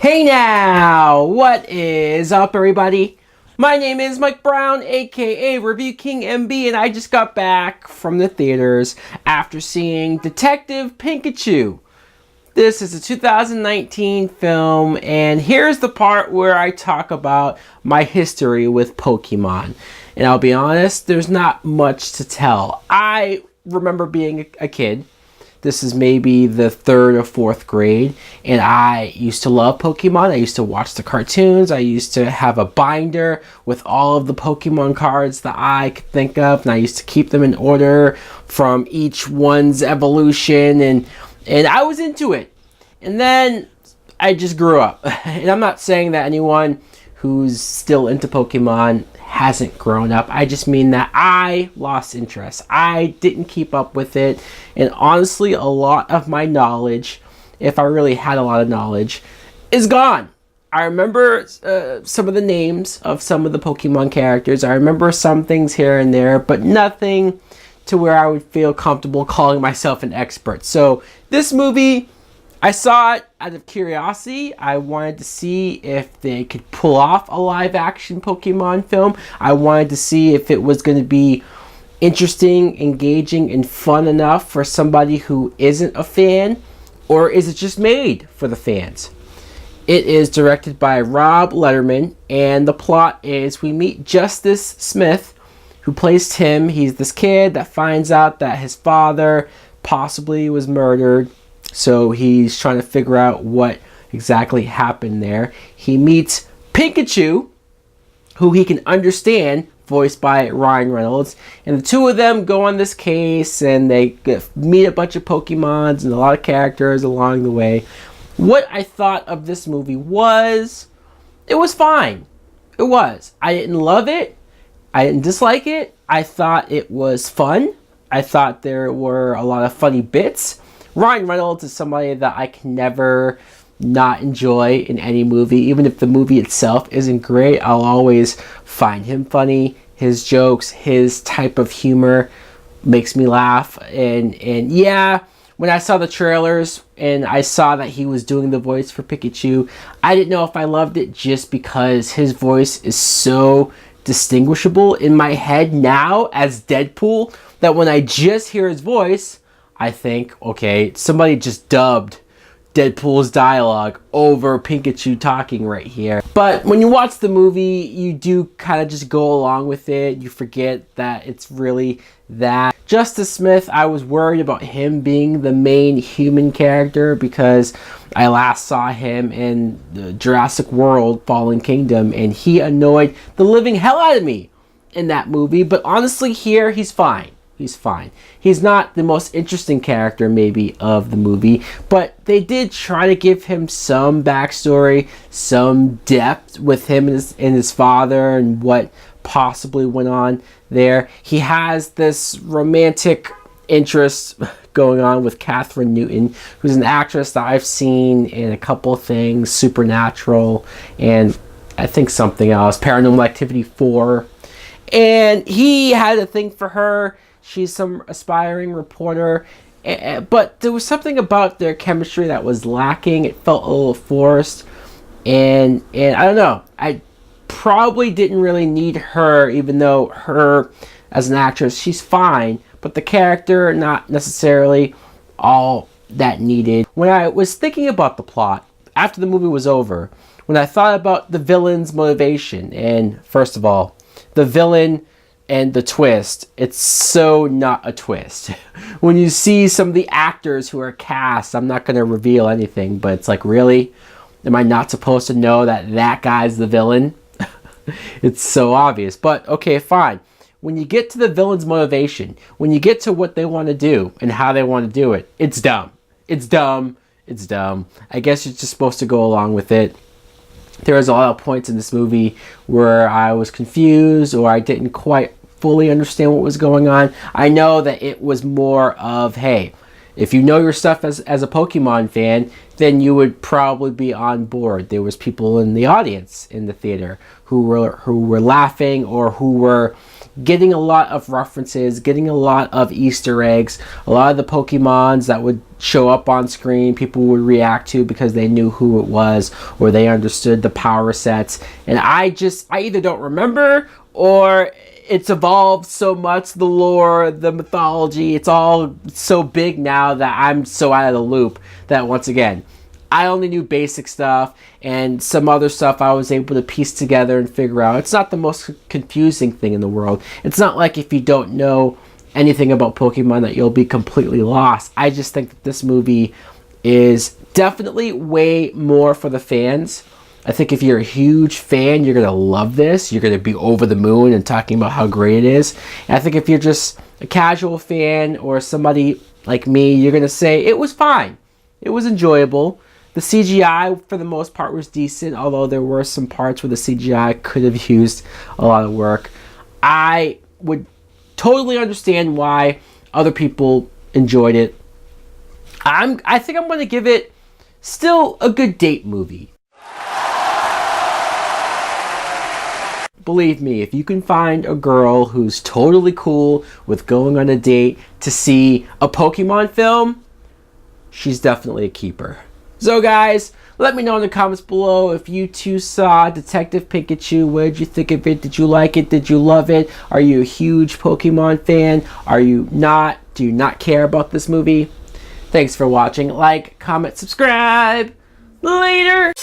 Hey now, what is up everybody? My name is Mike Brown, aka Review King MB, and I just got back from the theaters after seeing Detective Pikachu. This is a 2019 film, and here's the part where I talk about my history with Pokemon. And I'll be honest, there's not much to tell. I remember being a kid. This is maybe the third or fourth grade, and I used to love Pokemon. I used to watch the cartoons. I used to have a binder with all of the Pokemon cards that I could think of, and I used to keep them in order from each one's evolution, and I was into it. And then I just grew up. And I'm not saying that anyone who's still into Pokemon hasn't grown up. I just mean that I lost interest. I didn't keep up with it. And honestly, a lot of my knowledge, if I really had a lot of knowledge, is gone. I remember some of the names of some of the Pokemon characters. I remember some things here and there, but nothing to where I would feel comfortable calling myself an expert. So this movie, I saw it out of curiosity. I wanted to see if they could pull off a live-action Pokemon film. I wanted to see if it was going to be interesting, engaging, and fun enough for somebody who isn't a fan, or is it just made for the fans? It is directed by Rob Letterman, and the plot is we meet Justice Smith, who plays Tim. He's this kid that finds out that his father possibly was murdered. So he's trying to figure out what exactly happened there. He meets Pikachu, who he can understand, voiced by Ryan Reynolds. And the two of them go on this case, and they meet a bunch of Pokemons and a lot of characters along the way. What I thought of this movie was, it was fine. It was. I didn't love it. I didn't dislike it. I thought it was fun. I thought there were a lot of funny bits. Ryan Reynolds is somebody that I can never not enjoy in any movie. Even if the movie itself isn't great, I'll always find him funny. His jokes, his type of humor makes me laugh. And yeah, when I saw the trailers and I saw that he was doing the voice for Pikachu, I didn't know if I loved it just because his voice is so distinguishable in my head now as Deadpool that when I just hear his voice, I think, okay, somebody just dubbed Deadpool's dialogue over Pikachu talking right here. But when you watch the movie, you do kind of just go along with it. You forget that it's really that. Justice Smith, I was worried about him being the main human character because I last saw him in the Jurassic World Fallen Kingdom, and he annoyed the living hell out of me in that movie. But honestly, here, he's fine. He's fine. He's not the most interesting character, maybe, of the movie, but they did try to give him some backstory, some depth with him and his father and what possibly went on there. He has this romantic interest going on with Catherine Newton, who's an actress that I've seen in a couple of things, Supernatural, and I think something else, Paranormal Activity 4. And he had a thing for her. She's some aspiring reporter, but there was something about their chemistry that was lacking. It felt a little forced, and I don't know. I probably didn't really need her, even though her as an actress, she's fine, but the character, not necessarily all that needed. When I was thinking about the plot, after the movie was over, when I thought about the villain's motivation, and first of all, the villain and the twist, it's so not a twist. When you see some of the actors who are cast, I'm not going to reveal anything, but it's like, really? Am I not supposed to know that that guy's the villain? It's so obvious, but okay, fine. When you get to the villain's motivation, when you get to what they want to do and how they want to do it, it's dumb. It's dumb. It's dumb. I guess you're just supposed to go along with it. There was a lot of points in this movie where I was confused or I didn't quite fully understand what was going on. I know that it was more of, hey, if you know your stuff as a Pokemon fan, then you would probably be on board. There was people in the audience in the theater who were laughing or who were getting a lot of references, getting a lot of Easter eggs, a lot of the Pokemons that would show up on screen, people would react to because they knew who it was or they understood the power sets. And I either don't remember or it's evolved so much, the lore, the mythology, it's all so big now that I'm so out of the loop that once again, I only knew basic stuff, and some other stuff I was able to piece together and figure out. It's not the most confusing thing in the world. It's not like if you don't know anything about Pokemon that you'll be completely lost. I just think that this movie is definitely way more for the fans. I think if you're a huge fan, you're going to love this. You're going to be over the moon and talking about how great it is. And I think if you're just a casual fan or somebody like me, you're going to say it was fine. It was enjoyable. The CGI, for the most part, was decent, although there were some parts where the CGI could have used a lot of work. I would totally understand why other people enjoyed it. I think I'm going to give it still a good date movie. Believe me, if you can find a girl who's totally cool with going on a date to see a Pokemon film, she's definitely a keeper. So guys, let me know in the comments below if you too saw Detective Pikachu. What did you think of it? Did you like it? Did you love it? Are you a huge Pokemon fan? Are you not? Do you not care about this movie? Thanks for watching. Like, comment, subscribe. Later!